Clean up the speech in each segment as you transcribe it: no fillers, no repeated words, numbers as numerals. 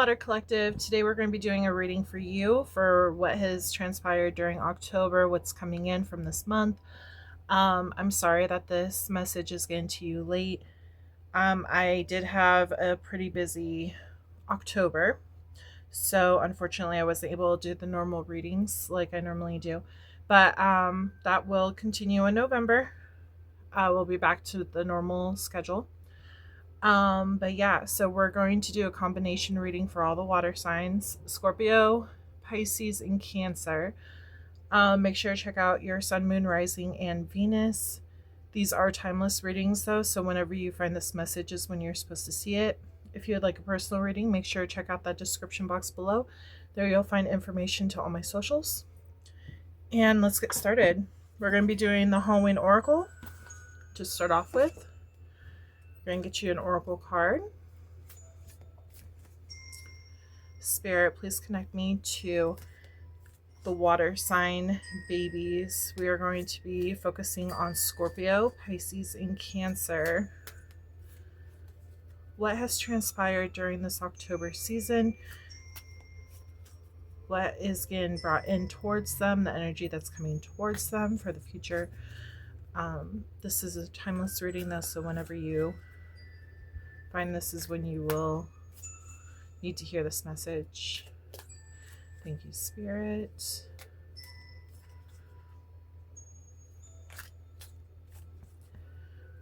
Water Collective. Today we're going to be doing a reading for you for what has transpired during October, what's coming in from this month. I'm sorry that this message is getting to you late. I did have a pretty busy October, so unfortunately I wasn't able to do the normal readings like I normally do. But that will continue in November. We'll be back to the normal schedule. But yeah, so we're going to do a combination reading for all the water signs: Scorpio, Pisces, and Cancer. Make sure to check out your Sun, Moon, Rising, and Venus. These are timeless readings though, so whenever you find this message is when you're supposed to see it. If you would like a personal reading, make sure to check out that description box below. There you'll find information to all my socials. And let's get started. We're going to be doing the Halloween Oracle to start off with. We're going to get you an oracle card. Spirit, please connect me to the water sign babies. We are going to be focusing on Scorpio, Pisces, and Cancer. What has transpired during this October season? What is getting brought in towards them? The energy that's coming towards them for the future. This is a timeless reading though, so whenever you find this is when you will need to hear this message. Thank you, Spirit.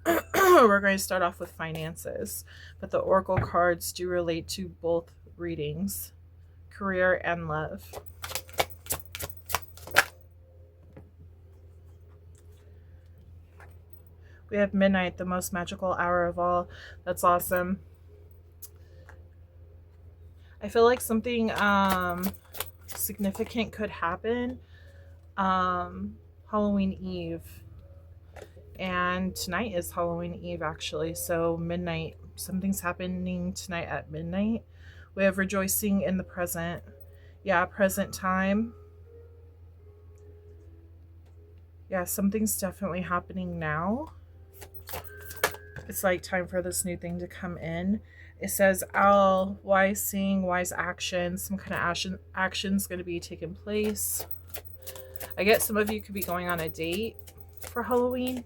We're going to start off with finances, but the oracle cards do relate to both readings, career and love. We have midnight, the most magical hour of all. That's awesome. I feel like something significant could happen Halloween Eve. And tonight is Halloween Eve, actually. So midnight, something's happening tonight at midnight. We have rejoicing in the present. Yeah, present time. Yeah, something's definitely happening now. It's like time for this new thing to come in. It says, all wise seeing, wise action. Some kind of action's going to be taking place. I guess some of you could be going on a date for Halloween.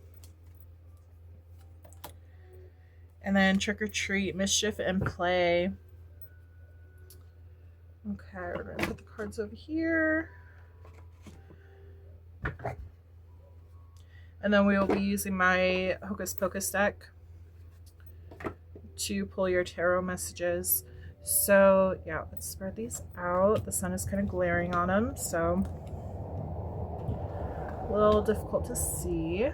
And then trick or treat, mischief, and play. Okay, we're going to put the cards over here. And then we will be using my Hocus Pocus deck to pull your tarot messages. So yeah, let's spread these out. The sun is kind of glaring on them, so a little difficult to see.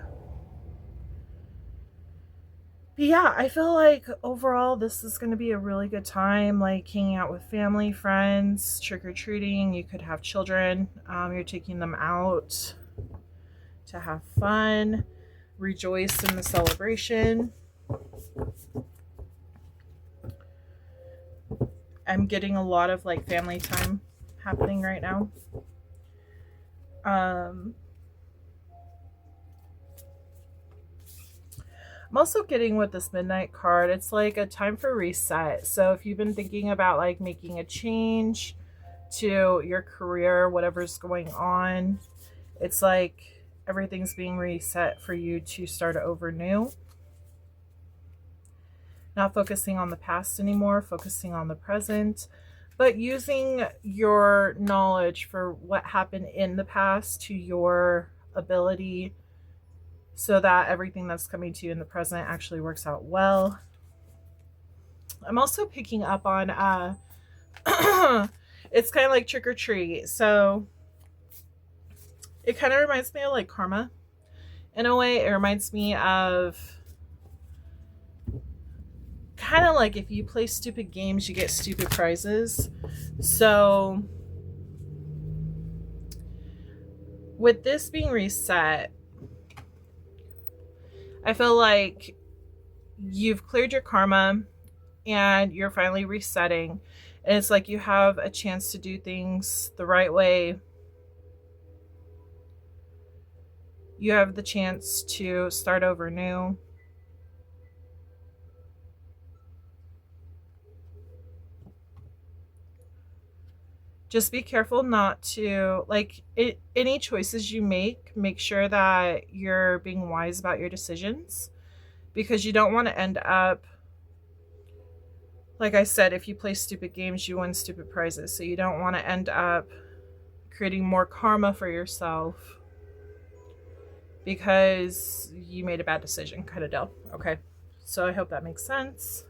But yeah, I feel like overall this is going to be a really good time, like hanging out with family, friends, trick-or-treating. You could have children. You're taking them out to have fun, rejoice in the celebration. I'm getting a lot of like family time happening right now. I'm also getting with this midnight card, it's like a time for reset. So if you've been thinking about like making a change to your career, whatever's going on, it's like everything's being reset for you to start over new. Not focusing on the past anymore, focusing on the present, but using your knowledge for what happened in the past to your ability so that everything that's coming to you in the present actually works out well. I'm also picking up on, it's kind of like trick or treat. So it kind of reminds me of like karma. In a way, it reminds me of kind of like if you play stupid games, you get stupid prizes. So with this being reset, I feel like you've cleared your karma and you're finally resetting. And it's like you have a chance to do things the right way. You have the chance to start over new. Just be careful not to, like, any choices you make sure that you're being wise about your decisions, because you don't want to end up, like I said, if you play stupid games, you win stupid prizes. So you don't want to end up creating more karma for yourself because you made a bad decision, kind of deal. Okay. So I hope that makes sense.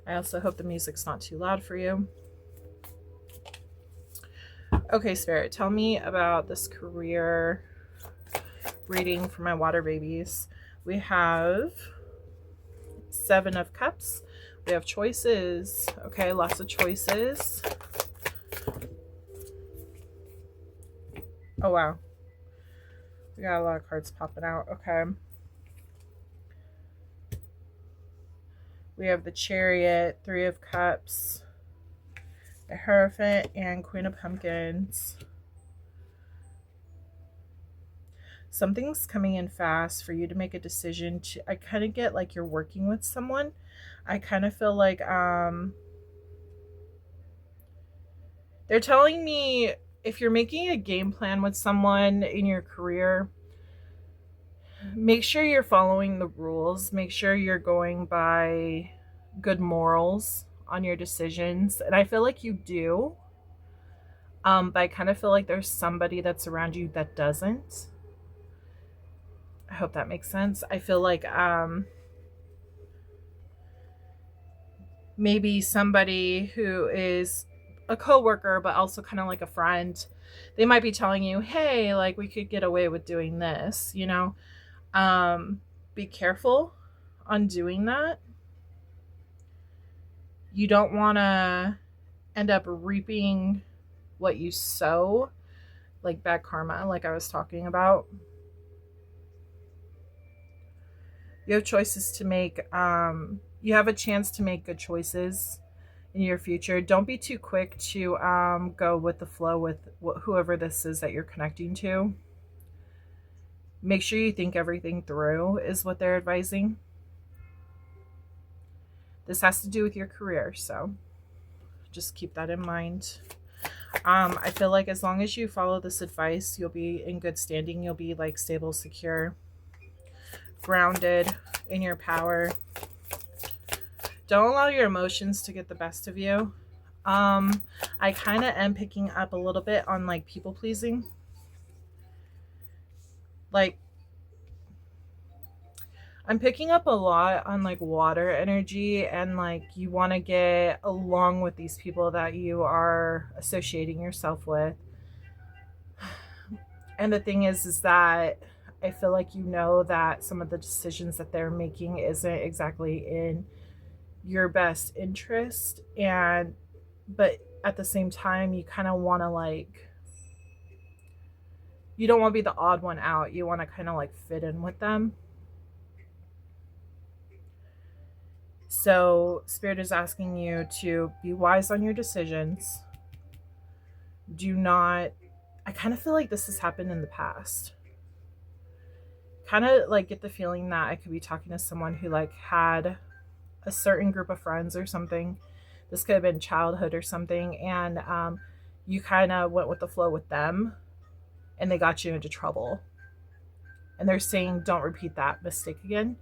I also hope the music's not too loud for you. Okay, Spirit, tell me about this career reading for my water babies. We have 7 of Cups. We have choices. Okay, lots of choices. Oh, wow. We got a lot of cards popping out. Okay. We have the Chariot, 3 of Cups, the Hierophant, and Queen of Pumpkins. Something's coming in fast for you to make a decision. I kind of get like you're working with someone. I kind of feel like they're telling me if you're making a game plan with someone in your career, make sure you're following the rules. Make sure you're going by good morals on your decisions. And I feel like you do. But I kind of feel like there's somebody that's around you that doesn't. I hope that makes sense. I feel like maybe somebody who is a coworker, but also kind of like a friend, they might be telling you, hey, like we could get away with doing this, you know? Be careful on doing that. You don't want to end up reaping what you sow, like bad karma, like I was talking about. You have choices to make. You have a chance to make good choices in your future. Don't be too quick to go with the flow with whoever this is that you're connecting to. Make sure you think everything through is what they're advising. This has to do with your career, so just keep that in mind. I feel like as long as you follow this advice, you'll be in good standing. You'll be like stable, secure, grounded in your power. Don't allow your emotions to get the best of you. I kind of am picking up a little bit on like people pleasing. Like, I'm picking up a lot on like water energy, and like you want to get along with these people that you are associating yourself with. And the thing is that I feel like you know that some of the decisions that they're making isn't exactly in your best interest, but at the same time you kind of want to like, you don't want to be the odd one out. You want to kind of like fit in with them. So Spirit is asking you to be wise on your decisions. Do not, I kind of feel like this has happened in the past. Kind of like get the feeling that I could be talking to someone who like had a certain group of friends or something. This could have been childhood or something, and you kind of went with the flow with them and they got you into trouble. And they're saying don't repeat that mistake again.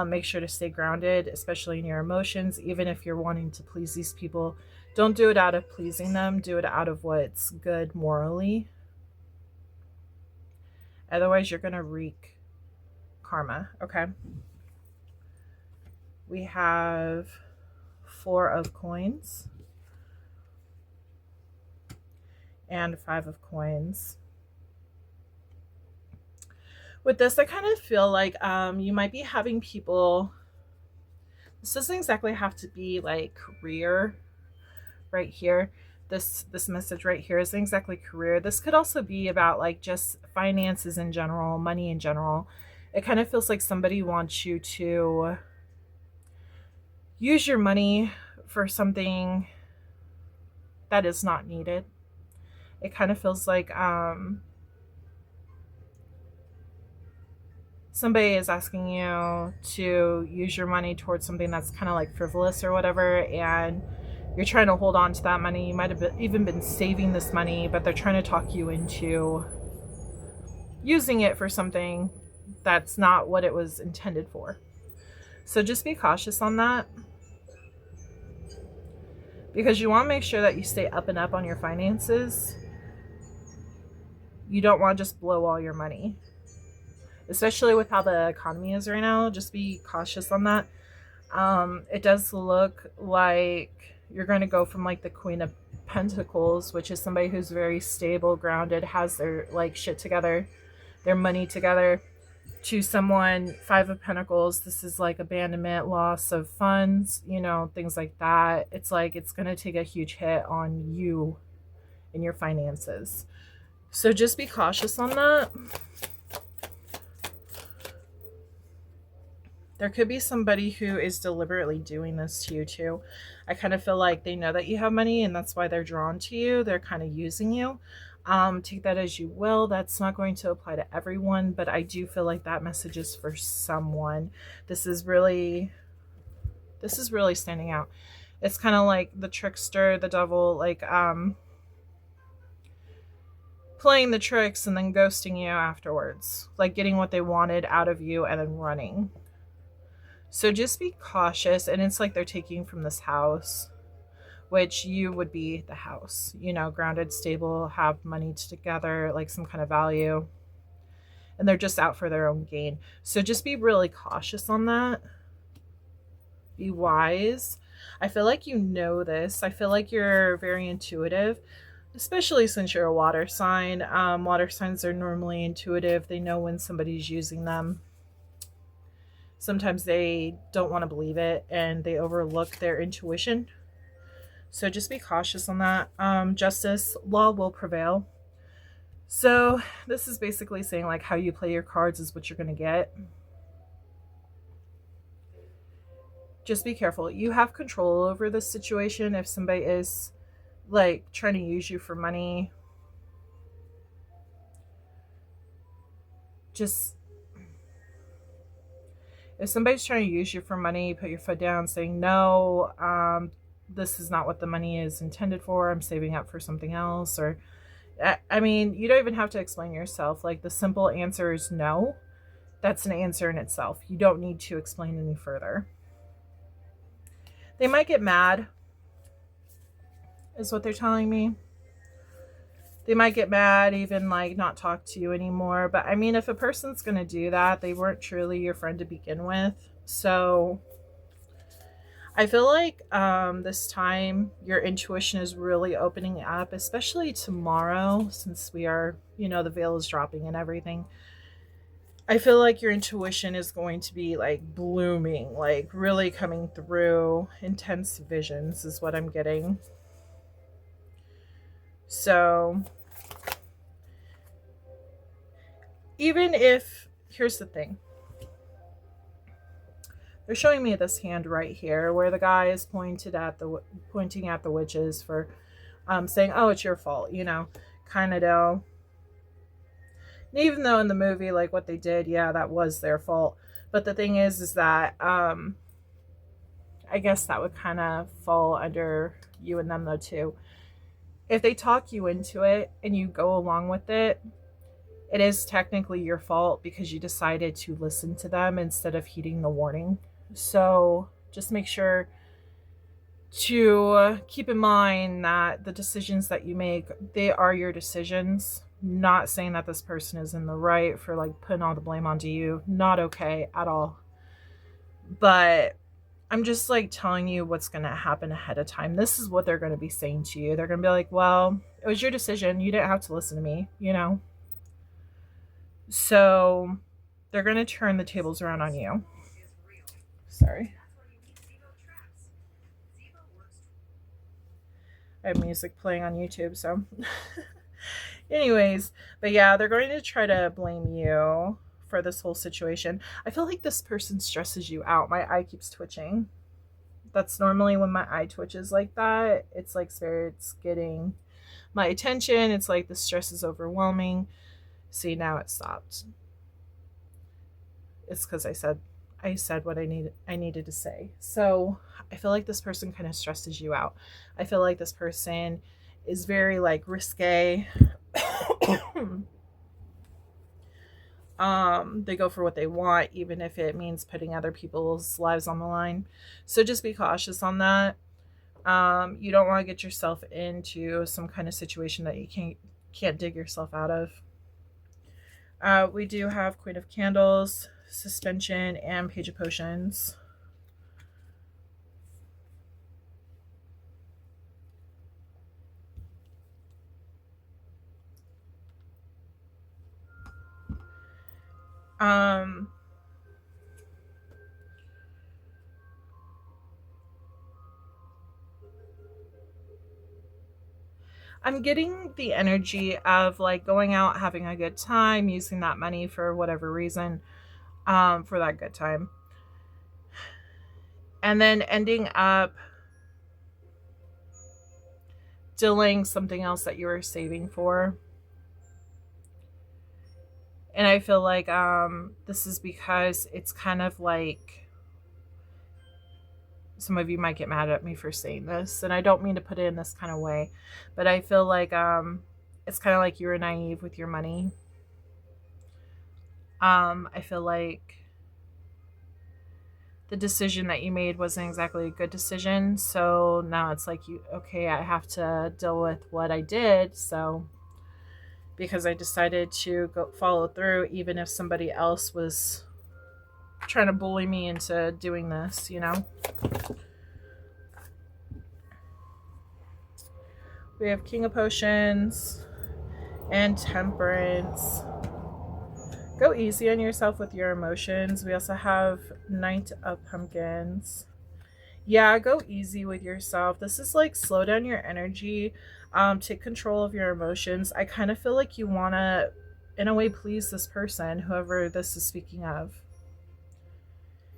Make sure to stay grounded, especially in your emotions. Even if you're wanting to please these people, don't do it out of pleasing them. Do it out of what's good morally. Otherwise, you're going to wreak karma. Okay. We have 4 of coins and 5 of coins. With this, I kind of feel like you might be having people, this doesn't exactly have to be like career right here. This message right here isn't exactly career. This could also be about like just finances in general, money in general. It kind of feels like somebody wants you to use your money for something that is not needed. It kind of feels like somebody is asking you to use your money towards something that's kind of like frivolous or whatever, and You're trying to hold on to that money. You might have even been saving this money, but they're trying to talk you into using it for something that's not what it was intended for. So just be cautious on that, because you want to make sure that you stay up and up on your finances. You don't want to just blow all your money, especially with how the economy is right now. Just be cautious on that. It does look like you're going to go from like the Queen of Pentacles, which is somebody who's very stable, grounded, has their like shit together, their money together, to someone, Five of Pentacles. This is like abandonment, loss of funds, you know, things like that. It's like it's going to take a huge hit on you and your finances. So just be cautious on that. There could be somebody who is deliberately doing this to you too. I kind of feel like they know that you have money and that's why they're drawn to you. They're kind of using you. Take that as you will. That's not going to apply to everyone, but I do feel like that message is for someone. This is really standing out. It's kind of like the trickster, the devil, like playing the tricks and then ghosting you afterwards, like getting what they wanted out of you and then running. So just be cautious. And it's like they're taking from this house, which you would be the house, you know, grounded, stable, have money together, like some kind of value. And they're just out for their own gain. So just be really cautious on that. Be wise. I feel like you know this. I feel like you're very intuitive, especially since you're a water sign. Water signs are normally intuitive. They know when somebody's using them. Sometimes they don't want to believe it and they overlook their intuition. So just be cautious on that. Justice, law will prevail. So this is basically saying like how you play your cards is what you're going to get. Just be careful. You have control over this situation. If somebody is like trying to use you for money, if somebody's trying to use you for money, put your foot down saying, no, this is not what the money is intended for. I'm saving up for something else. Or, I mean, you don't even have to explain yourself. Like the simple answer is no. That's an answer in itself. You don't need to explain any further. They might get mad, is what they're telling me. They might get mad, even like not talk to you anymore. But I mean, if a person's going to do that, they weren't truly your friend to begin with. So I feel like this time your intuition is really opening up, especially tomorrow, since we are, you know, the veil is dropping and everything. I feel like your intuition is going to be like blooming, like really coming through. Intense visions is what I'm getting. So even if, here's the thing. They're showing me this hand right here where the guy is pointing at the witches for saying, oh, it's your fault, you know, kind of deal. Even though in the movie, like what they did, yeah, that was their fault. But the thing is that I guess that would kind of fall under you and them though too. If they talk you into it and you go along with it, it is technically your fault because you decided to listen to them instead of heeding the warning. So just make sure to keep in mind that the decisions that you make, they are your decisions. Not saying that this person is in the right for like putting all the blame onto you. Not okay at all. But I'm just like telling you what's going to happen ahead of time. This is what they're going to be saying to you. They're going to be like, well, it was your decision. You didn't have to listen to me, you know? So they're going to turn the tables around on you. Sorry. I have music playing on YouTube, so... Anyways, but yeah, they're going to try to blame you for this whole situation. I feel like this person stresses you out. My eye keeps twitching. That's normally when my eye twitches like that. It's like Spirit's getting my attention. It's like the stress is overwhelming. See, now it stopped. It's because I said I said what I needed to say. So I feel like this person kind of stresses you out. I feel like this person is very like risque. They go for what they want, even if it means putting other people's lives on the line. So just be cautious on that. You don't want to get yourself into some kind of situation that you can't dig yourself out of. We do have Queen of Candles, Suspension, and Page of Potions. Um, I'm getting the energy of like going out, having a good time, using that money for whatever reason, for that good time. And then ending up delaying something else that you were saving for. And I feel like this is because it's kind of like, some of you might get mad at me for saying this, and I don't mean to put it in this kind of way, but I feel like it's kind of like you were naive with your money. I feel like the decision that you made wasn't exactly a good decision, so now it's like, okay, I have to deal with what I did. So because I decided to go follow through, even if somebody else was trying to bully me into doing this, We have King of Potions and Temperance. Go easy on yourself with your emotions. We also have Knight of Pumpkins. Yeah, go easy with yourself. This is like, slow down your energy. Take control of your emotions. I kind of feel like you want to, in a way, please this person, whoever this is speaking of.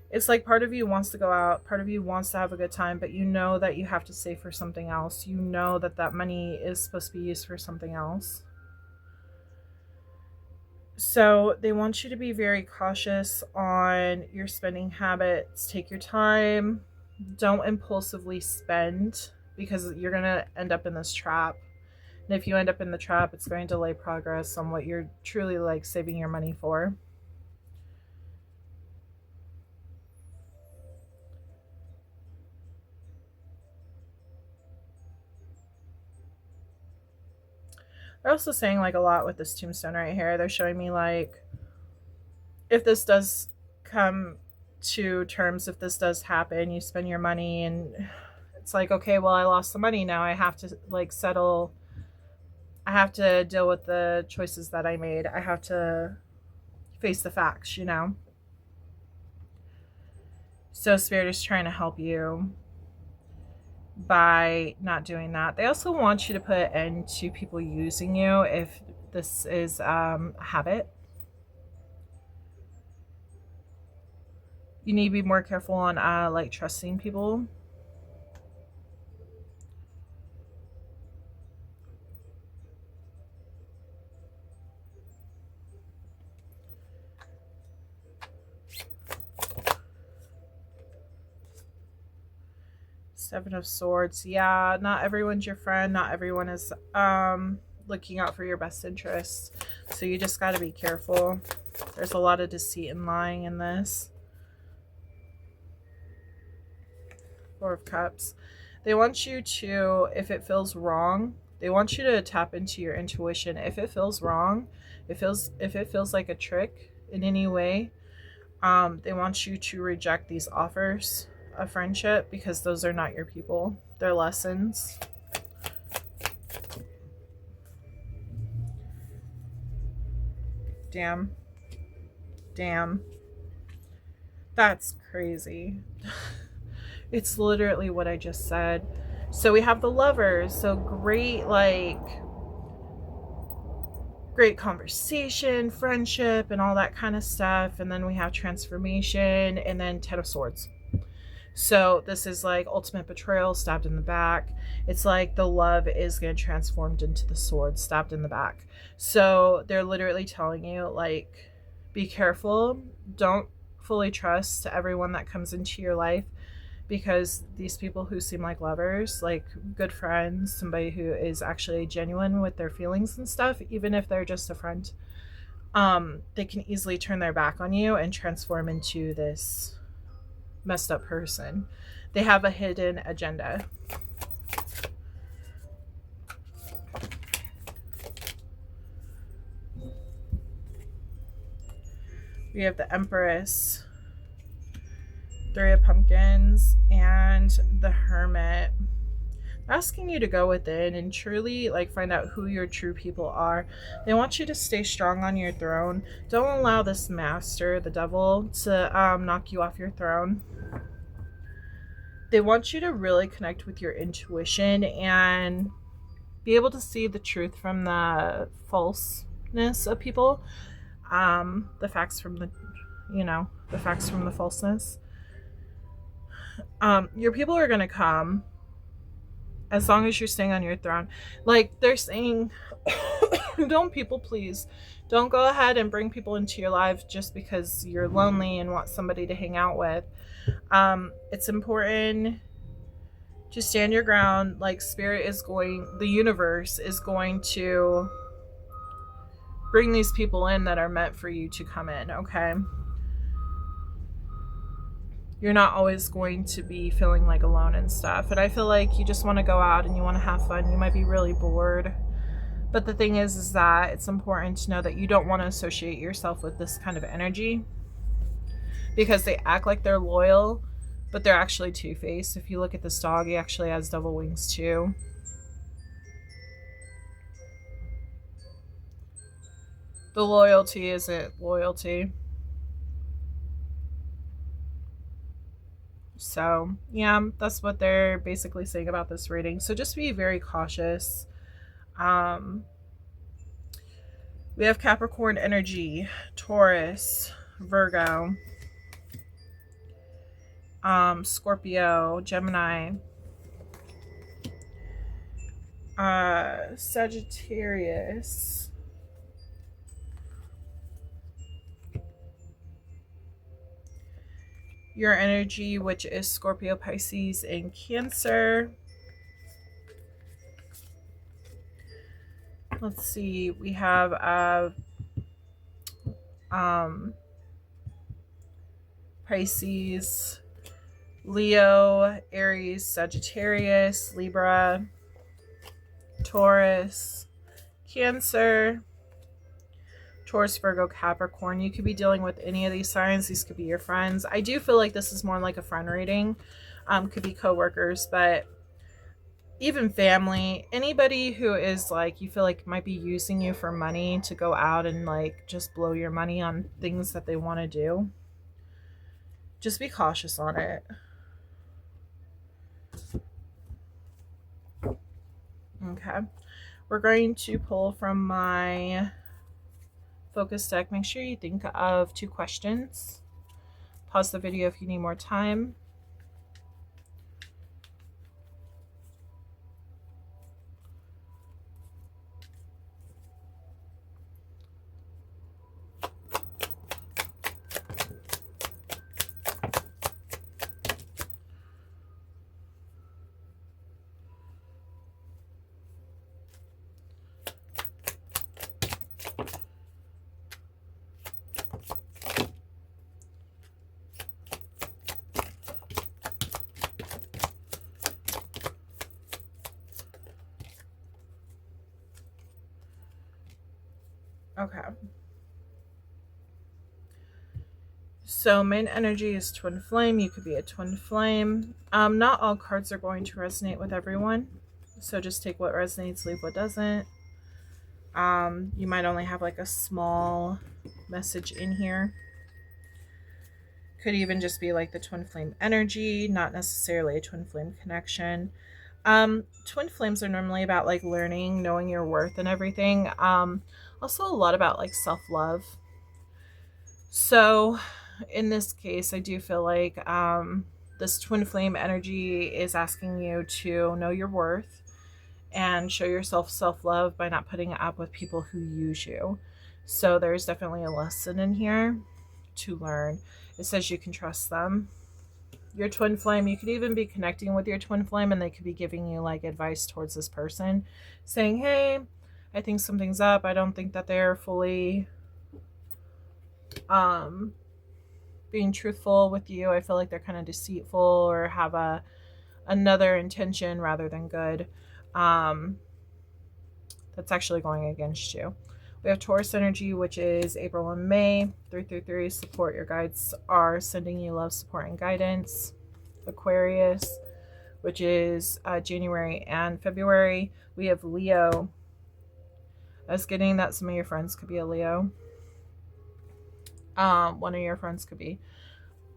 It's like part of you wants to go out, part of you wants to have a good time, but you know that you have to save for something else. You know that that money is supposed to be used for something else. So they want you to be very cautious on your spending habits. Take your time. Don't impulsively spend, because you're going to end up in this trap. And if you end up in the trap, it's going to delay progress on what you're truly like saving your money for. They're also saying like a lot with this tombstone right here. They're showing me like, if this does come to terms, if this does happen, you spend your money and it's like, okay, well, I lost the money. Now I have to like settle. I have to deal with the choices that I made. I have to face the facts, So Spirit is trying to help you by not doing that. They also want you to put an end to people using you if this is a habit. You need to be more careful on like trusting people. Seven of Swords. Yeah, not everyone's your friend. Not everyone is looking out for your best interests. So you just got to be careful. There's a lot of deceit and lying in this. Four of Cups. They want you to, if it feels wrong, they want you to tap into your intuition. If it feels wrong, if it feels like a trick in any way, they want you to reject these offers of friendship, because those are not your people. They're lessons. Damn. That's crazy. It's literally what I just said. So we have the Lovers. So great, like, great conversation, friendship, and all that kind of stuff. And then we have Transformation, and then Ten of Swords. So this is like ultimate betrayal, stabbed in the back. It's like the love is getting transformed into the sword, stabbed in the back. So they're literally telling you, like, be careful. Don't fully trust everyone that comes into your life, because these people who seem like lovers, like good friends, somebody who is actually genuine with their feelings and stuff, even if they're just a friend, they can easily turn their back on you and transform into this messed up person. They have a hidden agenda. We have the Empress, Three of Pumpkins, and the Hermit. They're asking you to go within and truly like find out who your true people are. They want you to stay strong on your throne. Don't allow this master, the devil, to knock you off your throne. They want you to really connect with your intuition and be able to see the truth from the falseness of people. The facts from the, the facts from the falseness. Your people are going to come as long as you're staying on your throne. Like they're saying, don't people please. Don't go ahead and bring people into your life just because you're lonely and want somebody to hang out with. It's important to stand your ground. Like the universe is going to bring these people in that are meant for you to come in, okay? You're not always going to be feeling like alone and stuff. And I feel like you just want to go out and you want to have fun. You might be really bored. But the thing is that it's important to know that you don't want to associate yourself with this kind of energy, because they act like they're loyal, but they're actually two-faced. If you look at this dog, he actually has double wings too. The loyalty isn't loyalty. So, yeah, that's what they're basically saying about this reading. So just be very cautious. We have Capricorn energy, Taurus, Virgo, Scorpio, Gemini, Sagittarius, your energy, which is Scorpio, Pisces, and Cancer. Let's see, we have Pisces, Leo, Aries, Sagittarius, Libra, Taurus, Cancer, Taurus, Virgo, Capricorn. You could be dealing with any of these signs. These could be your friends. I do feel like this is more like a friend reading. Could be coworkers, but even family, anybody who is like, you feel like might be using you for money to go out and like just blow your money on things that they want to do. Just be cautious on it. Okay. We're going to pull from my focus deck. Make sure you think of 2 questions. Pause the video if you need more time. Okay. So main energy is twin flame. You could be a twin flame. Not all cards are going to resonate with everyone. So just take what resonates, leave what doesn't. You might only have like a small message in here. Could even just be like the twin flame energy, not necessarily a twin flame connection. Twin flames are normally about like learning, knowing your worth and everything. Also a lot about like self-love. So in this case, I do feel like this twin flame energy is asking you to know your worth and show yourself self-love by not putting it up with people who use you. So there's definitely a lesson in here to learn. It says you can trust them. Your twin flame, you could even be connecting with your twin flame and they could be giving you like advice towards this person, saying, hey, I think something's up. I don't think that they're fully being truthful with you. I feel like they're kind of deceitful or have another intention rather than good. That's actually going against you. We have Taurus energy, which is April and May. 333, support. Your guides are sending you love, support, and guidance. Aquarius, which is January and February. We have Leo. I was getting that some of your friends could be a Leo. One of your friends could be.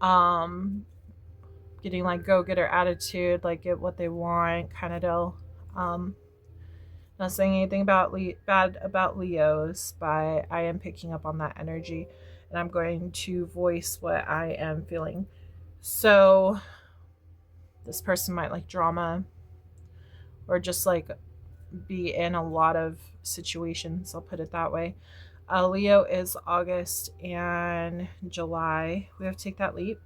Getting like go-getter attitude, like get what they want kind of deal. Not saying anything about bad about Leos, but I am picking up on that energy and I'm going to voice what I am feeling. So this person might like drama or just like be in a lot of situations, I'll put it that way. Leo is August and July. We have to take that leap.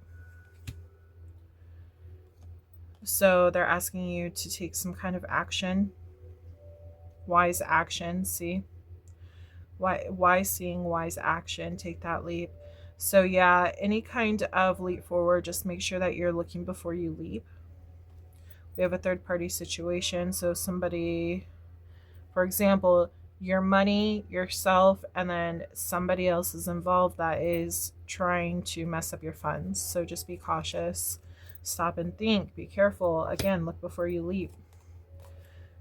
So they're asking you to take some kind of action. Wise action, see? Wise seeing, wise action, take that leap. So yeah, any kind of leap forward, just make sure that you're looking before you leap. We have a third party situation. So somebody, for example, your money, yourself, and then somebody else is involved that is trying to mess up your funds. So just be cautious. Stop and think. Be careful. Again, look before you leap.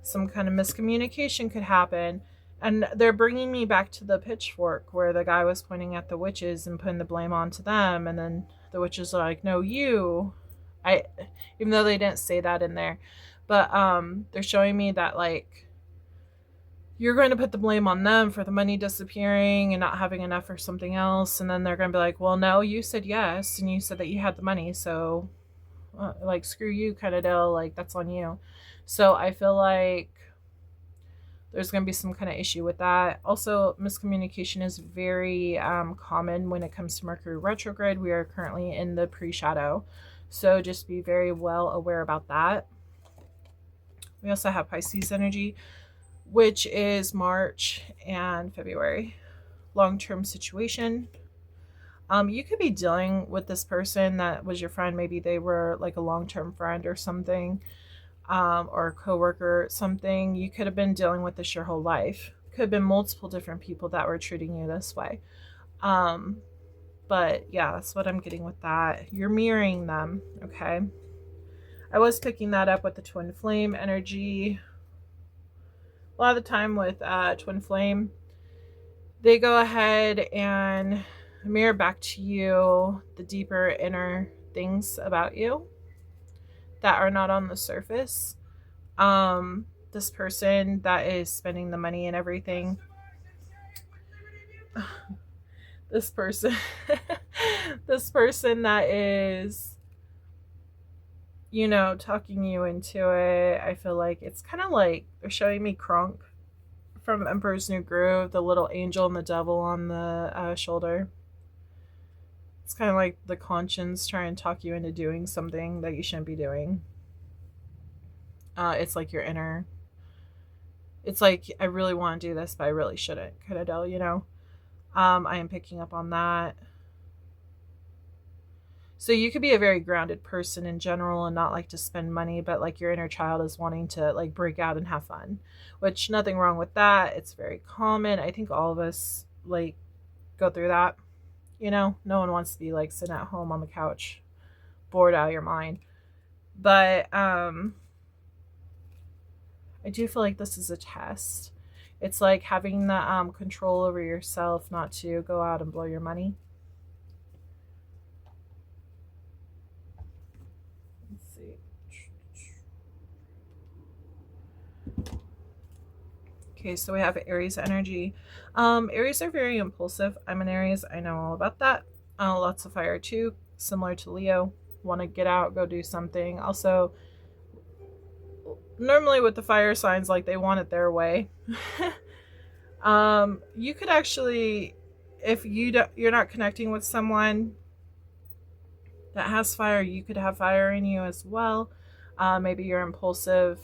Some kind of miscommunication could happen. And they're bringing me back to the pitchfork where the guy was pointing at the witches and putting the blame onto them. And then the witches are like, no, you. Even though they didn't say that in there. But they're showing me that like you're going to put the blame on them for the money disappearing and not having enough for something else. And then they're going to be like, well, no, you said yes. And you said that you had the money. So like, screw you kind of deal. Like, that's on you. So I feel like there's going to be some kind of issue with that. Also, miscommunication is very common when it comes to Mercury retrograde. We are currently in the pre-shadow. So just be very well aware about that. We also have Pisces energy, which is March and February. Long-term situation. You could be dealing with this person that was your friend. Maybe they were like a long-term friend or something. Or a coworker, something. You could have been dealing with this your whole life. Could have been multiple different people that were treating you this way. But yeah, that's what I'm getting with that. You're mirroring them, okay? I was picking that up with the twin flame energy. A lot of the time with twin flame, they go ahead and mirror back to you the deeper inner things about you that are not on the surface. This person that is spending the money and everything, this person that is, you know, talking you into it, I feel like it's kind of like they're showing me Kronk from Emperor's New Groove, the little angel and the devil on the shoulder. It's kind of like the conscience trying to talk you into doing something that you shouldn't be doing. It's like your inner, it's like, I really want to do this, but I really shouldn't, kind of deal, you know? I am picking up on that. So you could be a very grounded person in general and not like to spend money, but like your inner child is wanting to like break out and have fun, which nothing wrong with that. It's very common. I think all of us like go through that, you know? No one wants to be like sitting at home on the couch, bored out of your mind. But, I do feel like this is a test. It's like having the control over yourself not to go out and blow your money. Let's see. Okay, so we have Aries energy. Aries are very impulsive. I'm an Aries. I know all about that. Lots of fire too, similar to Leo. Want to get out, go do something. Also, normally with the fire signs, like they want it their way. You could actually, if you're not connecting with someone, that has fire. You could have fire in you as well. Maybe your impulsiveness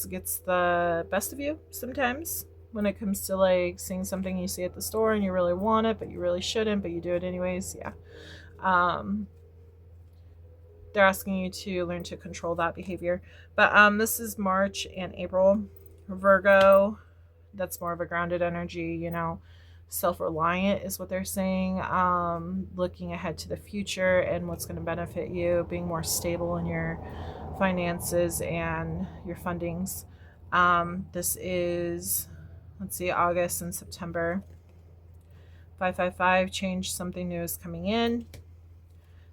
gets the best of you sometimes when it comes to like seeing something you see at the store and you really want it, but you really shouldn't, but you do it anyways. Yeah. Um, they're asking you to learn to control that behavior. But this is March and April. Virgo, that's more of a grounded energy, you know, self-reliant is what they're saying. Looking ahead to the future and what's going to benefit you, being more stable in your finances and your fundings. This is, let's see, August and September. 555, change, something new is coming in.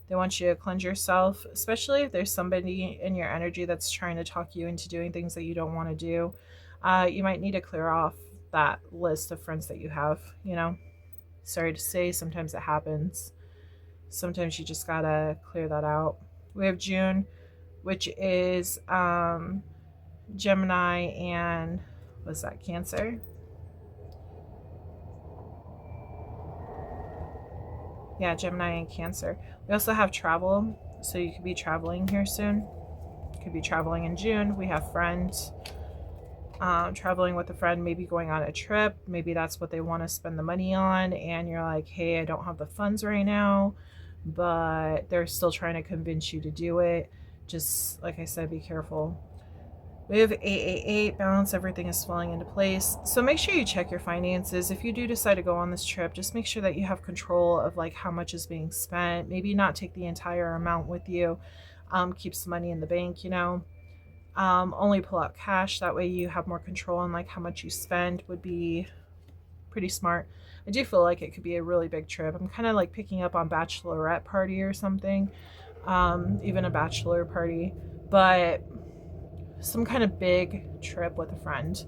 They want you to cleanse yourself, especially if there's somebody in your energy that's trying to talk you into doing things that you don't want to do. You might need to clear off that list of friends that you have, you know. Sorry to say, sometimes it happens. Sometimes you just gotta clear that out. We have June, which is Gemini and, what's that, Cancer? Yeah, Gemini and Cancer. We also have travel, so you could be traveling here soon. You could be traveling in June. We have friends. Traveling with a friend, maybe going on a trip. Maybe that's what they want to spend the money on, and you're like, hey, I don't have the funds right now, but they're still trying to convince you to do it. Just like I said, be careful. We have 888, balance, everything is falling into place. So make sure you check your finances. If you do decide to go on this trip, just make sure that you have control of like how much is being spent. Maybe not take the entire amount with you. Keep some money in the bank, you know. Only pull out cash. That way you have more control on like how much you spend would be pretty smart. I do feel like it could be a really big trip. I'm kind of like picking up on bachelorette party or something. Even a bachelor party. But some kind of big trip with a friend.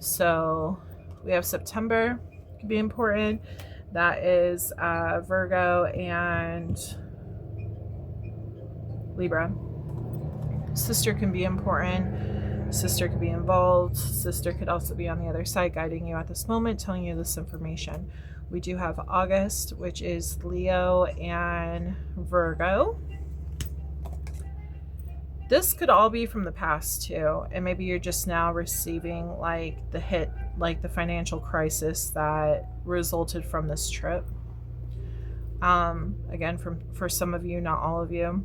So we have September, could be important. That is Virgo and Libra. Sister can be important. Sister could be involved. Sister could also be on the other side guiding you at this moment, telling you this information. We do have August, which is Leo and Virgo. This could all be from the past too, and maybe you're just now receiving like the hit, like the financial crisis that resulted from this trip. Again, for some of you, not all of you.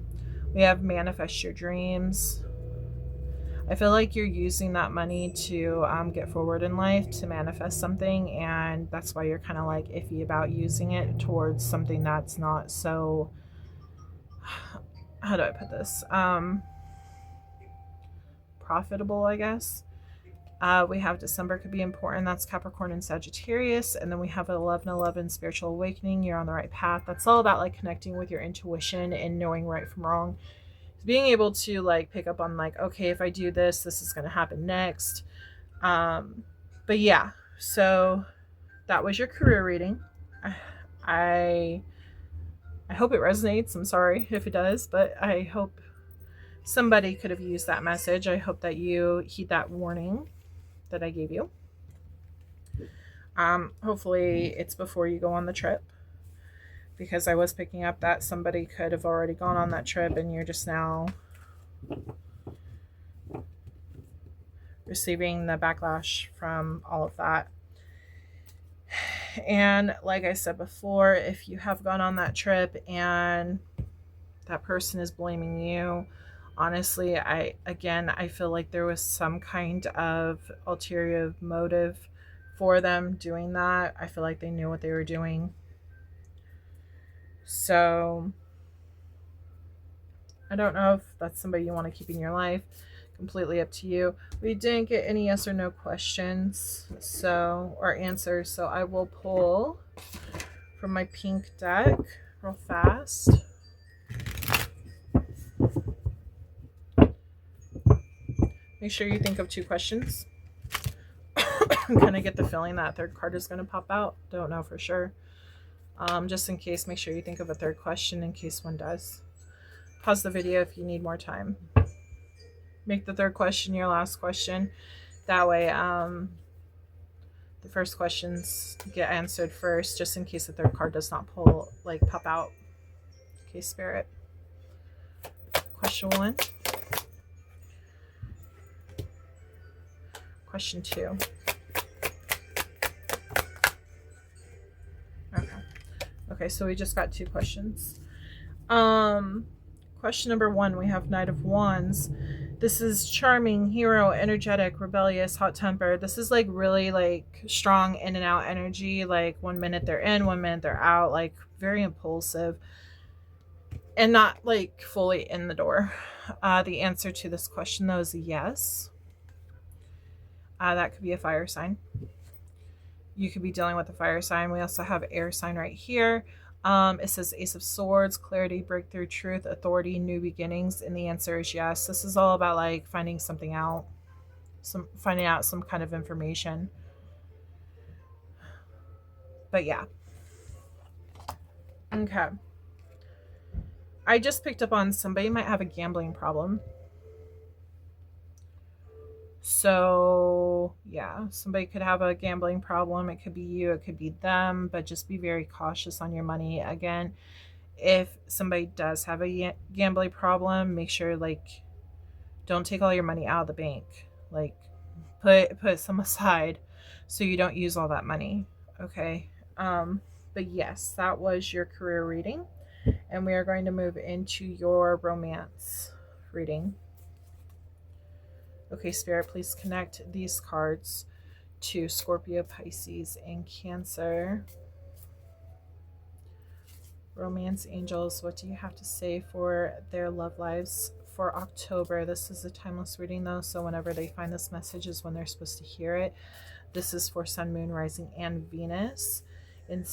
We have manifest your dreams. I feel like you're using that money to get forward in life, to manifest something, and that's why you're kind of like iffy about using it towards something that's not so, how do I put this? Profitable, I guess. We have December could be important. That's Capricorn and Sagittarius. And then we have 11/11 spiritual awakening. You're on the right path. That's all about like connecting with your intuition and knowing right from wrong. Being able to like pick up on like, okay, if I do this, this is going to happen next. But yeah, so that was your career reading. I hope it resonates. I'm sorry if it does, but I hope somebody could have used that message. I hope that you heed that warning that I gave you. Hopefully it's before you go on the trip, because I was picking up that somebody could have already gone on that trip and you're just now receiving the backlash from all of that. And like I said before, if you have gone on that trip and that person is blaming you, honestly, I feel like there was some kind of ulterior motive for them doing that. I feel like they knew what they were doing. So I don't know if that's somebody you want to keep in your life. Completely up to you. We didn't get any yes or no questions, or answers, so I will pull from my pink deck real fast. Make sure you think of 2 questions. I'm kind of get the feeling that third card is going to pop out. Don't know for sure. Just in case, make sure you think of a third question in case one does. Pause the video if you need more time. Make the third question your last question. That way, the first questions get answered first, just in case the third card does not pop out. Okay, Spirit. Question 1. Question 2. Okay, so we just got 2 questions. Question number 1, we have Knight of Wands. This is charming, hero, energetic, rebellious, hot-tempered. This is like really like strong in and out energy. Like 1 minute they're in, 1 minute they're out. Like very impulsive and not like fully in the door. The answer to this question though is yes. That could be a fire sign. You could be dealing with a fire sign. We also have air sign right here. It says Ace of Swords, clarity, breakthrough, truth, authority, new beginnings. And the answer is yes. This is all about like finding something out, finding out some kind of information. But yeah. Okay. I just picked up on somebody might have a gambling problem. So yeah, somebody could have a gambling problem. It could be you, it could be them, but just be very cautious on your money. Again, if somebody does have a gambling problem, make sure like don't take all your money out of the bank. Like put some aside so you don't use all that money. Okay. But yes, that was your career reading, and we are going to move into your romance reading. Okay, Spirit, please connect these cards to Scorpio, Pisces, and Cancer. Romance angels, what do you have to say for their love lives for October? This is a timeless reading though, so whenever they find this message is when they're supposed to hear it. This is for Sun, Moon, Rising, and Venus in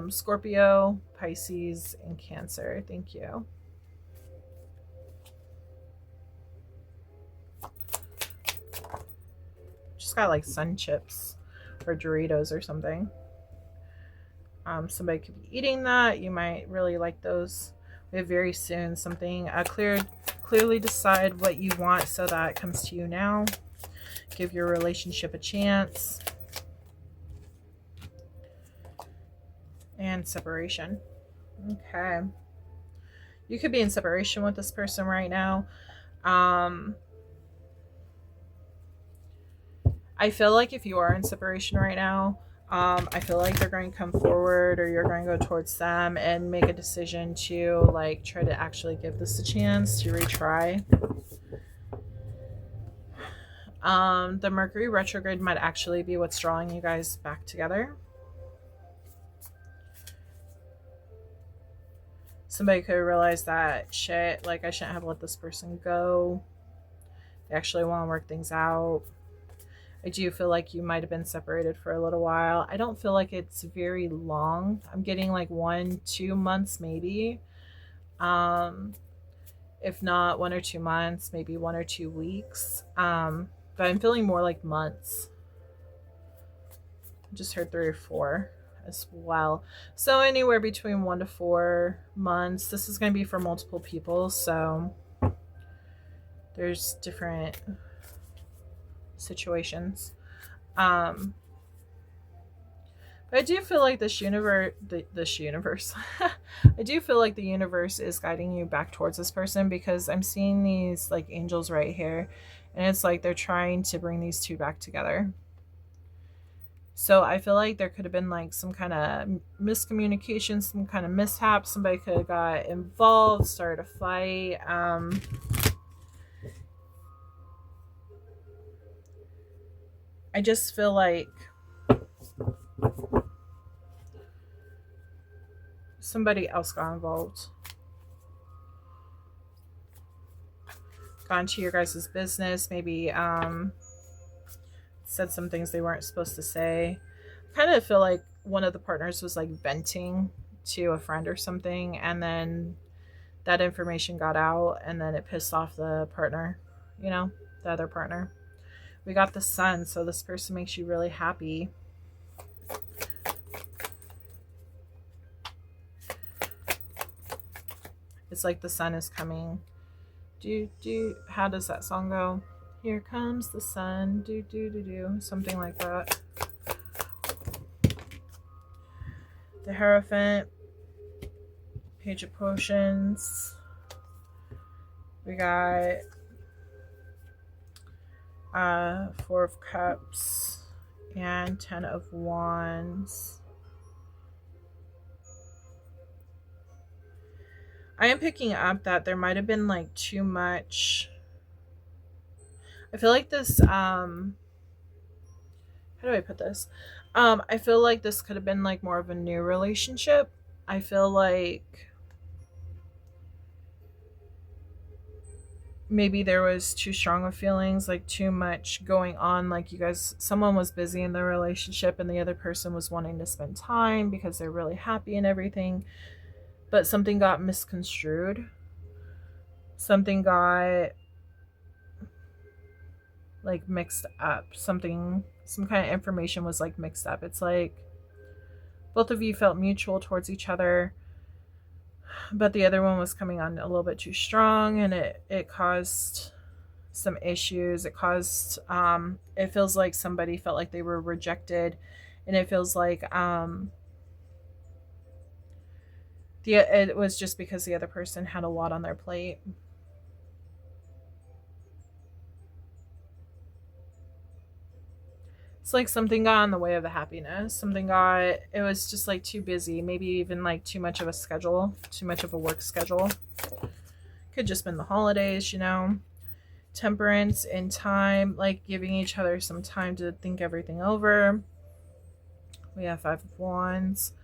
Scorpio, Pisces, and Cancer. Thank you. Just got like sun chips or Doritos or something. Somebody could be eating that. You might really like those. We have very soon something clearly decide what you want so that it comes to you now. Give your relationship a chance. And separation. Okay. You could be in separation with this person right now. I feel like if you are in separation right now, I feel like they're going to come forward, or you're going to go towards them and make a decision to like try to actually give this a chance to retry. The Mercury retrograde might actually be what's drawing you guys back together. Somebody could realize that shit, like I shouldn't have let this person go. They actually want to work things out. I do feel like you might have been separated for a little while. I don't feel like it's very long. I'm getting like 1-2 months maybe. If not 1 or 2 months, maybe 1 or 2 weeks. But I'm feeling more like months. I just heard 3 or 4 as well. So anywhere between 1 to 4 months. This is going to be for multiple people. So there's different situations. But I do feel like this universe I do feel like the universe is guiding you back towards this person, because I'm seeing these like angels right here, and it's like they're trying to bring these two back together. So I feel like there could have been like some kind of miscommunication, some kind of mishap. Somebody could have got involved, started a fight. I just feel like somebody else got involved. Got into your guys' business, maybe said some things they weren't supposed to say. I kind of feel like one of the partners was like venting to a friend or something, and then that information got out, and then it pissed off the partner, you know, the other partner. We got the sun, so this person makes you really happy. It's like the sun is coming. How does that song go? Here comes the sun, something like that. The Hierophant. Page of Potions. We got Four of Cups and 10 of Wands. I am picking up that there might have been like too much. I feel like this how do I put this? I feel like this could have been like more of a new relationship. I feel like maybe there was too strong of feelings, like too much going on, like you guys, someone was busy in the relationship and the other person was wanting to spend time because they're really happy and everything, but something got misconstrued. Something got like mixed up. Some kind of information was like mixed up. It's like both of you felt mutual towards each other, but the other one was coming on a little bit too strong, and it caused some issues. It caused it feels like somebody felt like they were rejected, and it feels like it was just because the other person had a lot on their plate. It's like something got in the way of the happiness. It was just like too busy. Maybe even like too much of a schedule, too much of a work schedule. Could just been the holidays, you know. Temperance and time, like giving each other some time to think everything over. We have 5 of Wands.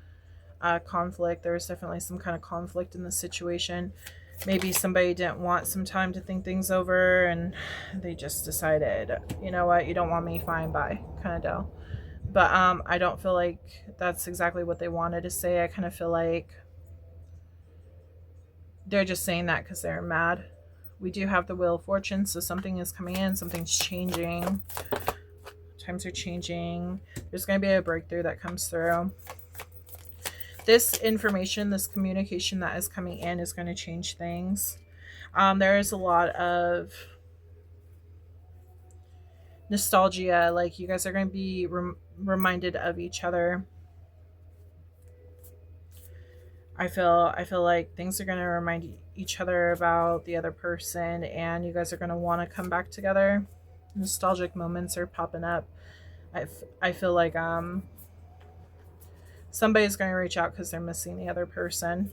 Conflict. There was definitely some kind of conflict in the situation. Maybe somebody didn't want some time to think things over and they just decided, you know what, you don't want me, fine, bye, kind of deal. But I don't feel like that's exactly what they wanted to say. I kind of feel like they're just saying that because they're mad. We do have the Wheel of Fortune, so something is coming in, something's changing. Times are changing. There's going to be a breakthrough that comes through. This information, this communication that is coming in is going to change things. There is a lot of nostalgia. Like you guys are going to be reminded of each other. I feel like things are going to remind each other about the other person, and you guys are going to want to come back together. Nostalgic moments are popping up. I feel like somebody's going to reach out because they're missing the other person.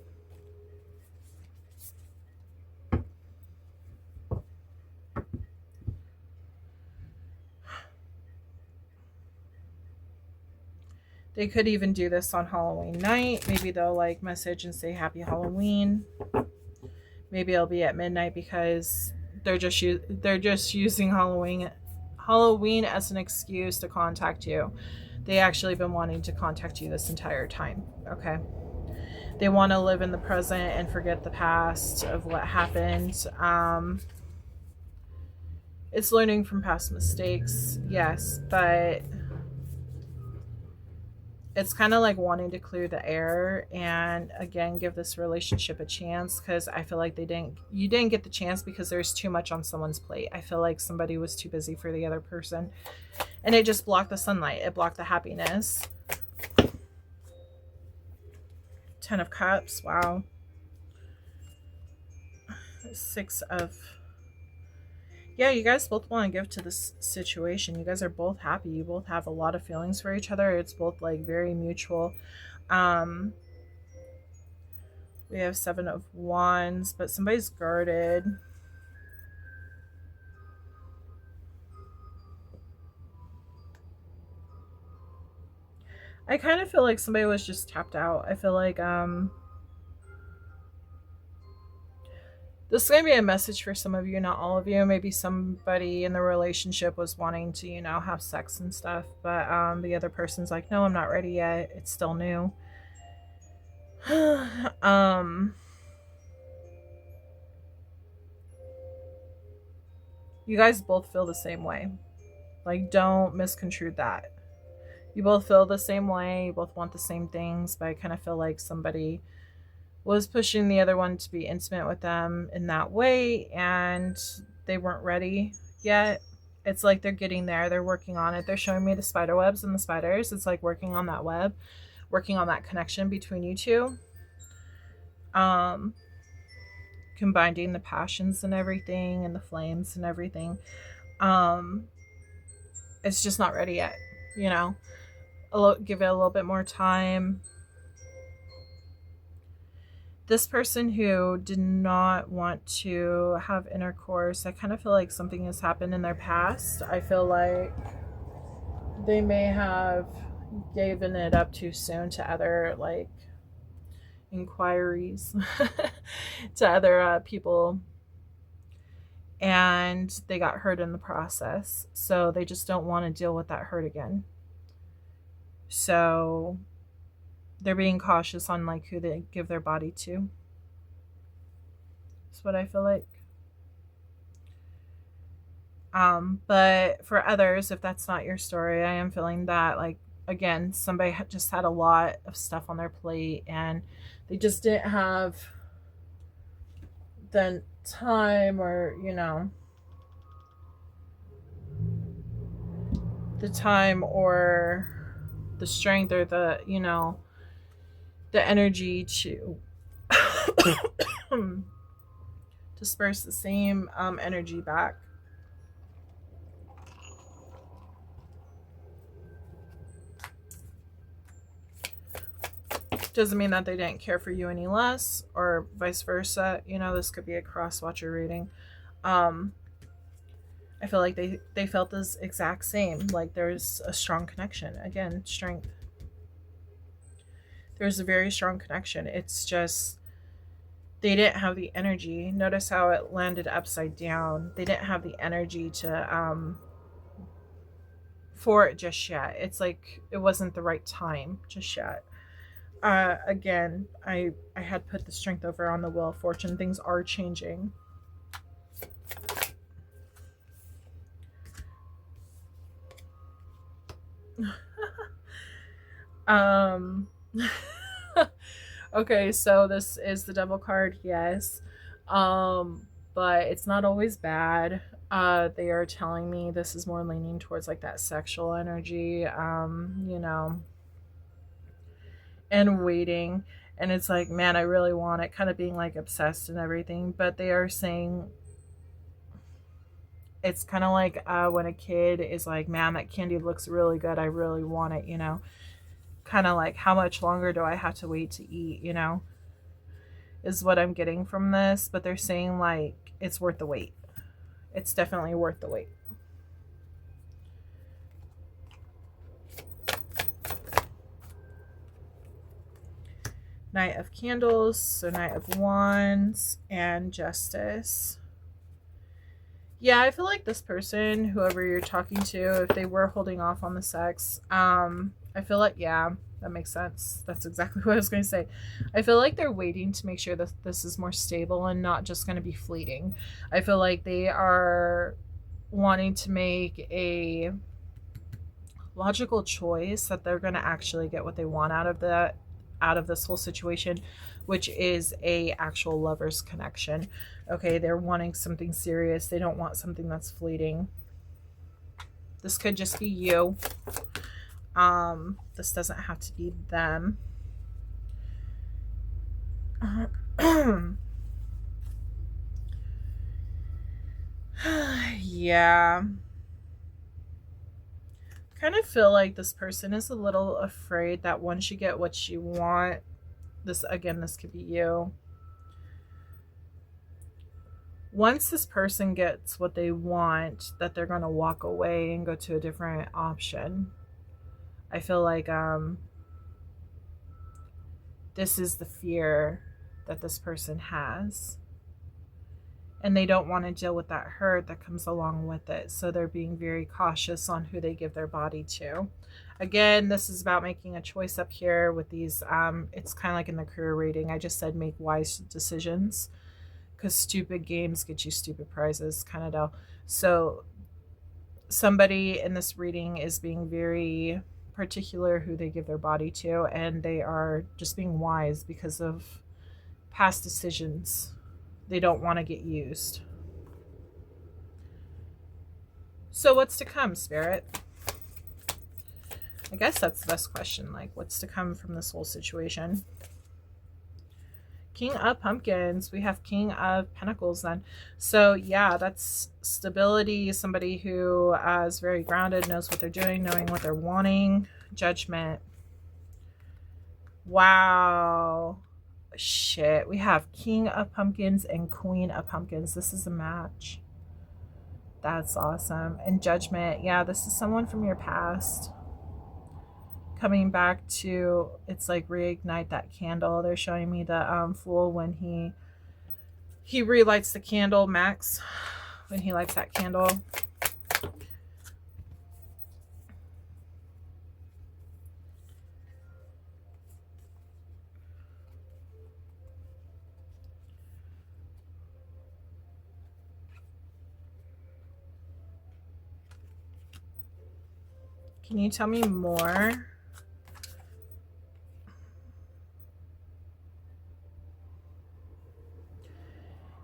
They could even do this on Halloween night. Maybe they'll like message and say happy Halloween. Maybe it'll be at midnight because they're just using Halloween as an excuse to contact you. They actually been wanting to contact you this entire time. Okay. They want to live in the present and forget the past of what happened. It's learning from past mistakes, yes, but it's kind of like wanting to clear the air and again give this relationship a chance, because I feel like you didn't get the chance because there's too much on someone's plate. I feel like somebody was too busy for the other person, and it just blocked the sunlight. It blocked the happiness. 10 of Cups. Wow. 6 of... Yeah, you guys both want to give to this situation. You guys are both happy. You both have a lot of feelings for each other. It's both like very mutual. We have 7 of Wands, but somebody's guarded. I kind of feel like somebody was just tapped out. I feel like this is going to be a message for some of you, not all of you. Maybe somebody in the relationship was wanting to, you know, have sex and stuff, but the other person's like, no, I'm not ready yet. It's still new. You guys both feel the same way. Like, don't misconstrue that. You both feel the same way. You both want the same things, but I kind of feel like somebody was pushing the other one to be intimate with them in that way, and they weren't ready yet. It's like they're getting there. They're working on it. They're showing me the spider webs and the spiders. It's like working on that web, working on that connection between you two. um, combining the passions and everything and the flames and everything. Um, it's just not ready yet, you know. Give it a little bit more time. This person who did not want to have intercourse, I kind of feel like something has happened in their past. I feel like they may have given it up too soon to other like inquiries to other people, and they got hurt in the process, so they just don't want to deal with that hurt again. So they're being cautious on like who they give their body to. That's what I feel like. But for others, if that's not your story, I am feeling that, like, again, somebody just had a lot of stuff on their plate and they just didn't have the time, or, you know, the time or the strength or the, you know, the energy to disperse the same energy back. Doesn't mean that they didn't care for you any less, or vice versa. You know, this could be a cross-watcher reading. I feel like they felt this exact same. Like there's a strong connection. Again, strength. There's a very strong connection. It's just they didn't have the energy. Notice how it landed upside down. They didn't have the energy to for it just yet. It's like it wasn't the right time just yet. Again, I had put the strength over on the Wheel of Fortune. Things are changing. Okay, so this is the Devil card, yes. But it's not always bad. They are telling me this is more leaning towards like that sexual energy, you know, and waiting. And it's like, man, I really want it, kind of being like obsessed and everything. But they are saying it's kind of like when a kid is like, man, that candy looks really good, I really want it, you know. Kind of like, how much longer do I have to wait to eat, you know, is what I'm getting from this. But they're saying like it's worth the wait. It's definitely worth the wait. Knight of Candles, so Knight of Wands, and Justice. Yeah, I feel like this person, whoever you're talking to, if they were holding off on the sex, I feel like, yeah, that makes sense. That's exactly what I was going to say. I feel like they're waiting to make sure that this is more stable and not just going to be fleeting. I feel like they are wanting to make a logical choice that they're going to actually get what they want out of this whole situation, which is a actual lover's connection. Okay, they're wanting something serious. They don't want something that's fleeting. This could just be you. This doesn't have to be them. Yeah. Kind of feel like this person is a little afraid that once you get what you want, this could be you. Once this person gets what they want, that they're going to walk away and go to a different option. I feel like this is the fear that this person has. And they don't want to deal with that hurt that comes along with it. So they're being very cautious on who they give their body to. Again, this is about making a choice up here with these. It's kind of like in the career rating. I just said make wise decisions, because stupid games get you stupid prizes, kind of deal. So somebody in this reading is being very particular who they give their body to, and they are just being wise because of past decisions. They don't want to get used. So what's to come, Spirit? I guess that's the best question. Like, what's to come from this whole situation? King of Pumpkins. We have King of Pentacles then. So yeah, that's stability. Somebody who is very grounded, knows what they're doing, knowing what they're wanting. Judgment. Wow. Shit. We have King of Pumpkins and Queen of Pumpkins. This is a match. That's awesome. And Judgment. Yeah, this is someone from your past coming back to, it's like reignite that candle. They're showing me the Fool when he relights the candle. Max, when he lights that candle. Can you tell me more?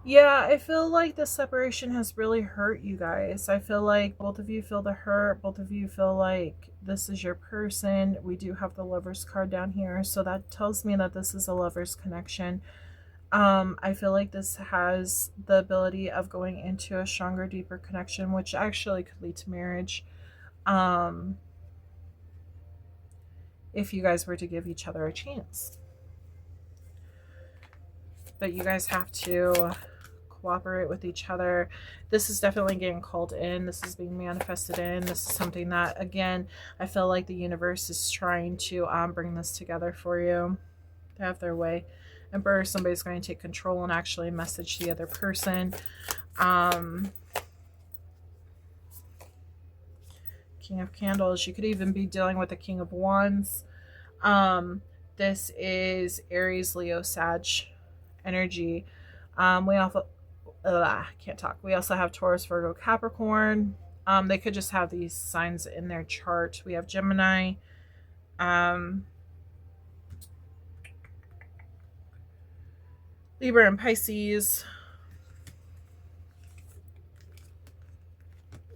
Yeah, I feel like the separation has really hurt you guys. I feel like both of you feel the hurt. Both of you feel like this is your person. We do have the Lover's card down here, so that tells me that this is a lover's connection. I feel like this has the ability of going into a stronger, deeper connection, which actually could lead to marriage. If you guys were to give each other a chance. But you guys have to cooperate with each other. This is definitely getting called in. This is being manifested in. This is something that, again, I feel like the universe is trying to bring this together for you. They have their way. Emperor, somebody's going to take control and actually message the other person. King of Candles. You could even be dealing with the King of Wands. This is Aries, Leo, Sag energy. We also can't talk. We also have Taurus, Virgo, Capricorn. They could just have these signs in their chart. We have Gemini. Libra and Pisces.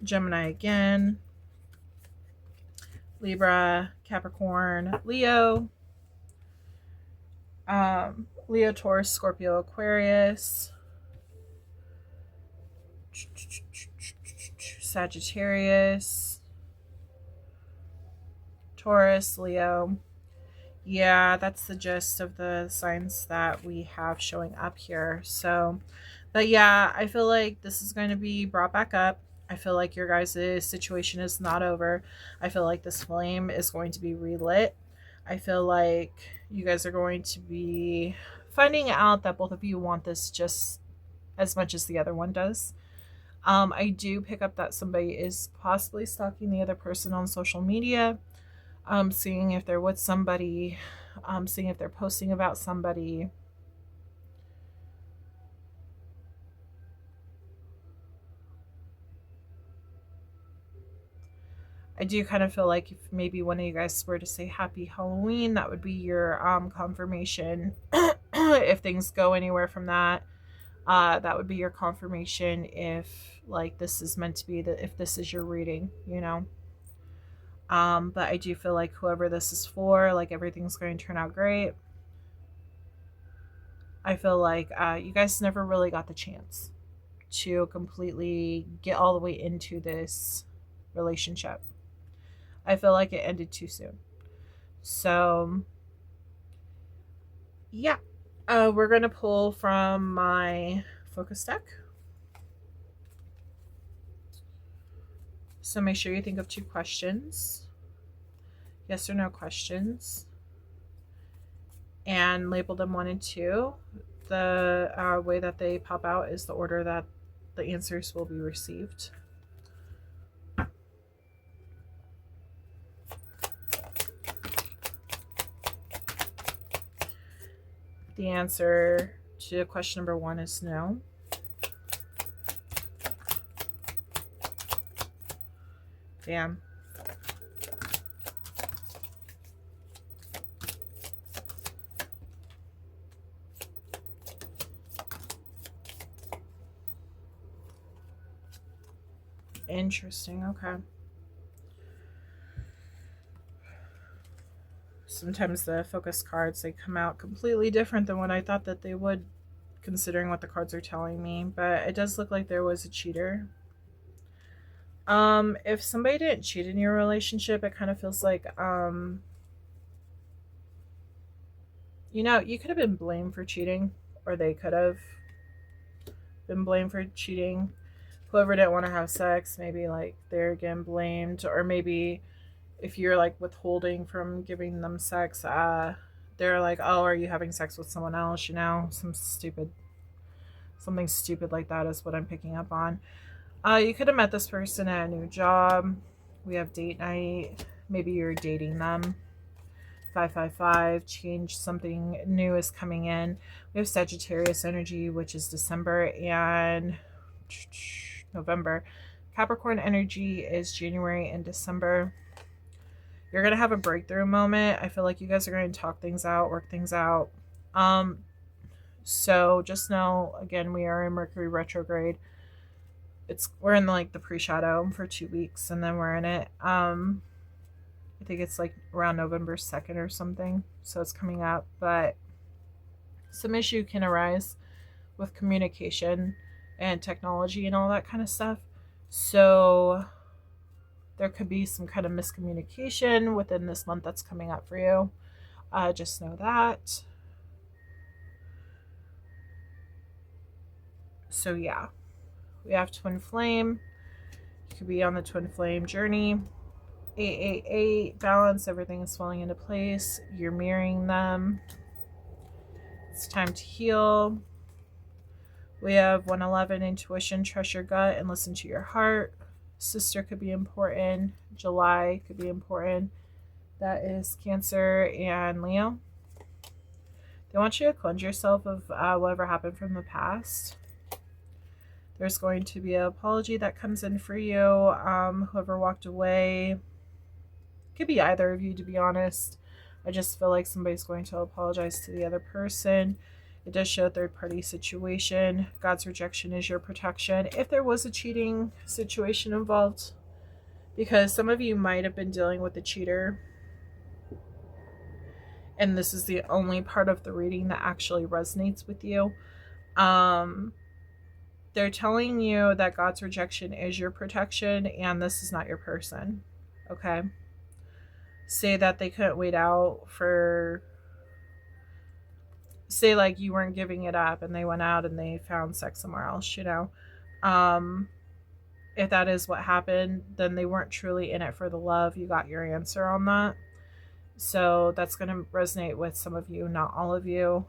Gemini again. Libra, Capricorn, Leo. Leo, Taurus, Scorpio, Aquarius. Sagittarius. Taurus, Leo. Yeah, that's the gist of the signs that we have showing up here. So, but yeah, I feel like this is going to be brought back up. I feel like your guys' situation is not over. I feel like this flame is going to be relit. I feel like you guys are going to be finding out that both of you want this just as much as the other one does. I do pick up that somebody is possibly stalking the other person on social media. Seeing if they're with somebody, seeing if they're posting about somebody. I do kind of feel like if maybe one of you guys were to say Happy Halloween, that would be your confirmation. If things go anywhere from that, that would be your confirmation if like this is meant to be, that if this is your reading, you know. But I do feel like whoever this is for, like everything's going to turn out great. I feel like you guys never really got the chance to completely get all the way into this relationship. I feel like it ended too soon. So, yeah. We're going to pull from my focus deck. So make sure you think of 2 questions. Yes or no questions. And label them 1 and 2. The way that they pop out is the order that the answers will be received. The answer to question number 1 is no. Damn. Interesting. Okay. Sometimes the focus cards, they come out completely different than what I thought that they would, considering what the cards are telling me. But it does look like there was a cheater. If somebody didn't cheat in your relationship, it kind of feels like, you could have been blamed for cheating, or they could have been blamed for cheating. Whoever didn't want to have sex, maybe like they're again blamed, or maybe if you're like withholding from giving them sex, they're like, oh, are you having sex with someone else? Something stupid like that is what I'm picking up on. You could have met this person at a new job. We have date night. Maybe you're dating them. 555, change, something new is coming in. We have Sagittarius energy, which is December and November. Capricorn energy is January and December. You're going to have a breakthrough moment. I feel like you guys are going to talk things out, work things out. So just know, again, we are in Mercury retrograde. We're in like the pre-shadow for 2 weeks, and then we're in it. I think it's like around November 2nd or something. So it's coming up, but some issue can arise with communication and technology and all that kind of stuff. So there could be some kind of miscommunication within this month that's coming up for you. Just know that. So yeah, we have twin flame. You could be on the twin flame journey. 888, balance, everything is falling into place. You're mirroring them. It's time to heal. We have 111, intuition, trust your gut and listen to your heart. Sister could be important. July could be important. That is Cancer and Leo. They want you to cleanse yourself of whatever happened from the past. There's going to be an apology that comes in for you. Whoever walked away, could be either of you, to be honest. I just feel like somebody's going to apologize to the other person. It does show a third-party situation. God's rejection is your protection. If there was a cheating situation involved, because some of you might have been dealing with a cheater, and this is the only part of the reading that actually resonates with you. They're telling you that God's rejection is your protection, and this is not your person. Okay? Say that they couldn't wait out for, say like you weren't giving it up and they went out and they found sex somewhere else, if that is what happened, then they weren't truly in it for the love. You got your answer on that. So that's going to resonate with some of you, not all of you.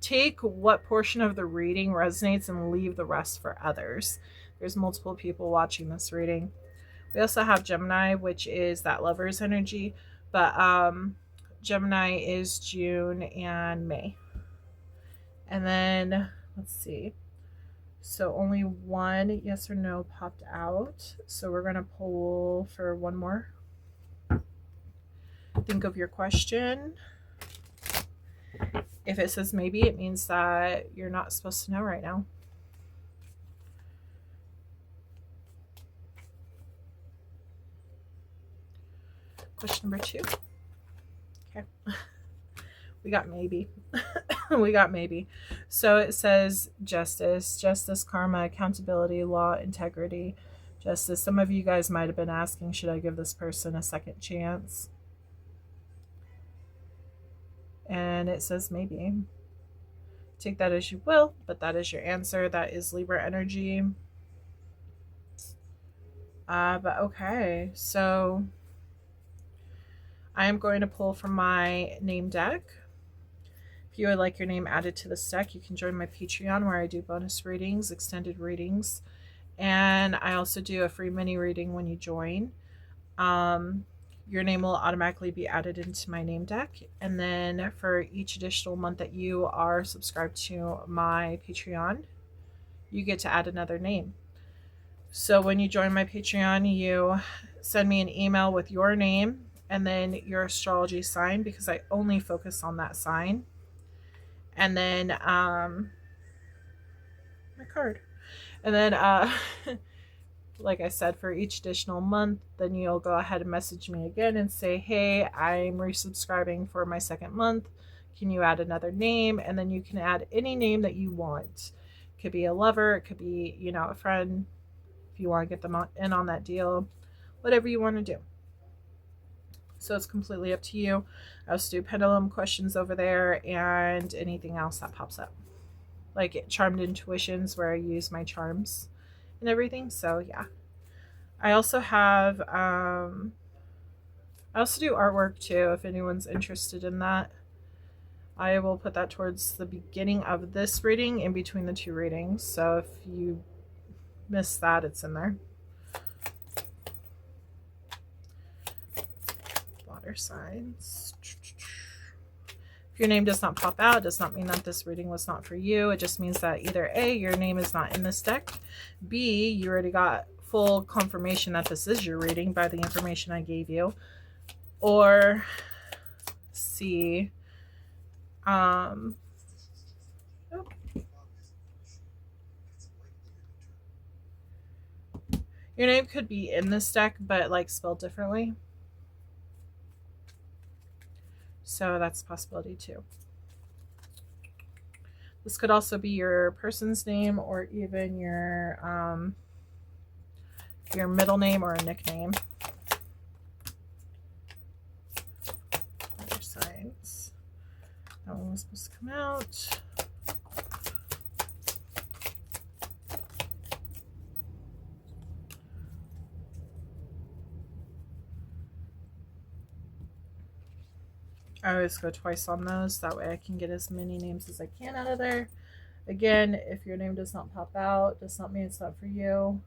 Take what portion of the reading resonates and leave the rest for others. There's multiple people watching this reading. We also have Gemini, which is that lover's energy, but Gemini is June and May. And then, let's see. So only one yes or no popped out. So we're going to pull for one more. Think of your question. If it says maybe, it means that you're not supposed to know right now. Question number 2. Okay. We got maybe. We got maybe. So it says justice, karma, accountability, law, integrity, justice. Some of you guys might have been asking, should I give this person a second chance? And it says maybe. Take that as you will, but that is your answer. That is Libra energy. But okay, so I am going to pull from my name deck. If you would like your name added to this deck, you can join my Patreon where I do bonus readings, extended readings, and I also do a free mini reading when you join. Your name will automatically be added into my name deck, and then for each additional month that you are subscribed to my Patreon, you get to add another name. So when you join my Patreon, you send me an email with your name and then your astrology sign, because I only focus on that sign. And then my card. And then like I said, for each additional month, then you'll go ahead and message me again and say, hey, I'm resubscribing for my second month. Can you add another name? And then you can add any name that you want. It could be a lover, it could be, you know, a friend, if you want to get them in on that deal, whatever you want to do. So it's completely up to you. I also do pendulum questions over there and anything else that pops up, like charmed intuitions where I use my charms and everything. So yeah, I also have I also do artwork too, if anyone's interested in that. I will put that towards the beginning of this reading, in between the two readings, so if you missed that, it's in there. Water signs. If your name does not pop out, it does not mean that this reading was not for you. It just means that either A, your name is not in this deck, B, you already got full confirmation that this is your reading by the information I gave you, or C, your name could be in this deck, but like spelled differently. So that's a possibility too. This could also be your person's name, or even your middle name or a nickname. Other signs. That one was supposed to come out. I always go twice on those. That way I can get as many names as I can out of there. Again, if your name does not pop out, does not mean it's not for you.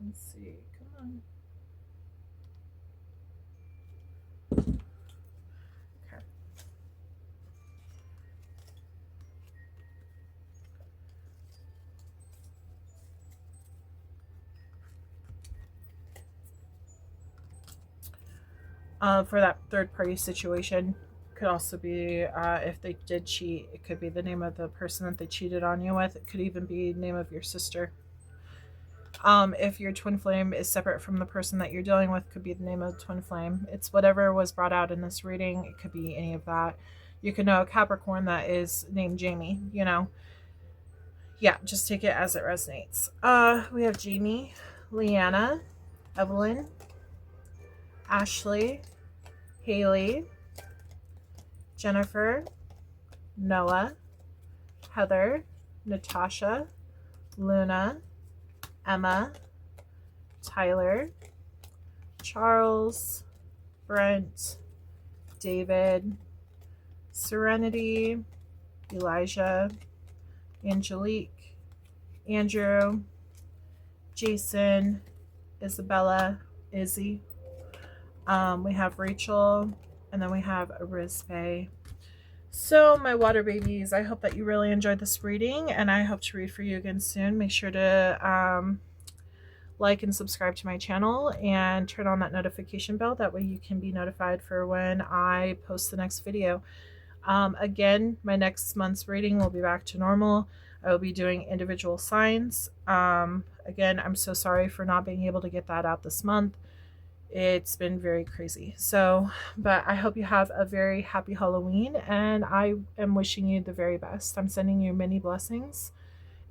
Let's see. Come on. Okay. For that third party situation, could also be if they did cheat, it could be the name of the person that they cheated on you with. It could even be the name of your sister. If your twin flame is separate from the person that you're dealing with, could be the name of the twin flame. It's whatever was brought out in this reading. It could be any of that. You could know a Capricorn that is named Jamie, you know. Yeah, just take it as it resonates. We have Jamie, Leanna, Evelyn, Ashley, Haley, Jennifer, Noah, Heather, Natasha, Luna, Emma, Tyler, Charles, Brent, David, Serenity, Elijah, Angelique, Andrew, Jason, Isabella, Izzy. We have Rachel, and then we have Arizpe. So my water babies, I hope that you really enjoyed this reading, and I hope to read for you again soon. Make sure to like and subscribe to my channel and turn on that notification bell. That way you can be notified for when I post the next video. Again, my next month's reading will be back to normal. I will be doing individual signs. Again, I'm so sorry for not being able to get that out this month. It's been very crazy. So, but I hope you have a very happy Halloween, and I am wishing you the very best. I'm sending you many blessings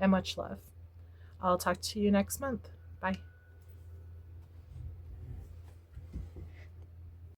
and much love. I'll talk to you next month. Bye.